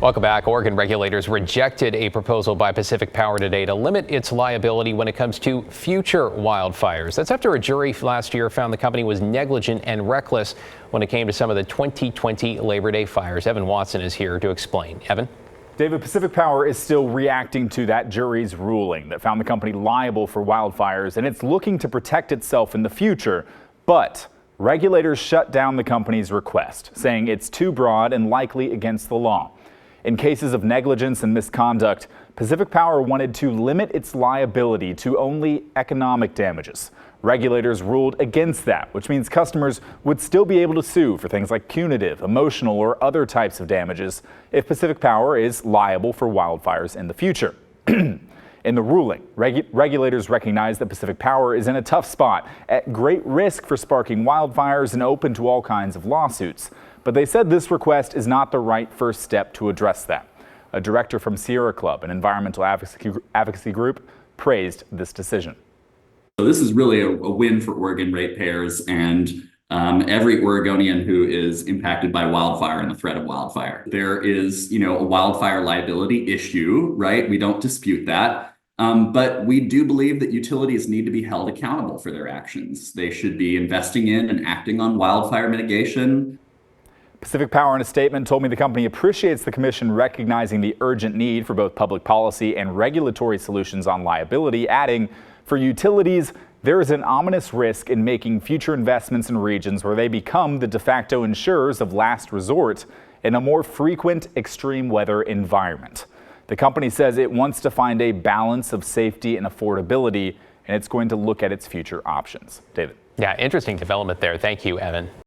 Welcome back. Oregon regulators rejected a proposal by Pacific Power today to limit its liability when it comes to future wildfires. That's after a jury last year found the company was negligent and reckless when it came to some of the 2020 Labor Day fires. Evan Watson is here to explain. Evan? David, Pacific Power is still reacting to that jury's ruling that found the company liable for wildfires, and it's looking to protect itself in the future. But regulators shut down the company's request, saying it's too broad and likely against the law. In cases of negligence and misconduct, Pacific Power wanted to limit its liability to only economic damages. Regulators ruled against that, which means customers would still be able to sue for things like punitive, emotional, or other types of damages if Pacific Power is liable for wildfires in the future. In the ruling, regulators recognize that Pacific Power is in a tough spot, at great risk for sparking wildfires and open to all kinds of lawsuits. But they said this request is not the right first step to address that. A director from Sierra Club, an environmental advocacy group, praised this decision. So this is really a win for Oregon ratepayers and every Oregonian who is impacted by wildfire and the threat of wildfire. There is, a wildfire liability issue, right? We don't dispute that. But we do believe that utilities need to be held accountable for their actions. They should be investing in and acting on wildfire mitigation. Pacific Power, in a statement, told me the company appreciates the commission recognizing the urgent need for both public policy and regulatory solutions on liability, adding, for utilities, there is an ominous risk in making future investments in regions where they become the de facto insurers of last resort in a more frequent extreme weather environment. The company says it wants to find a balance of safety and affordability, and it's going to look at its future options. David. Yeah, interesting development there. Thank you, Evan.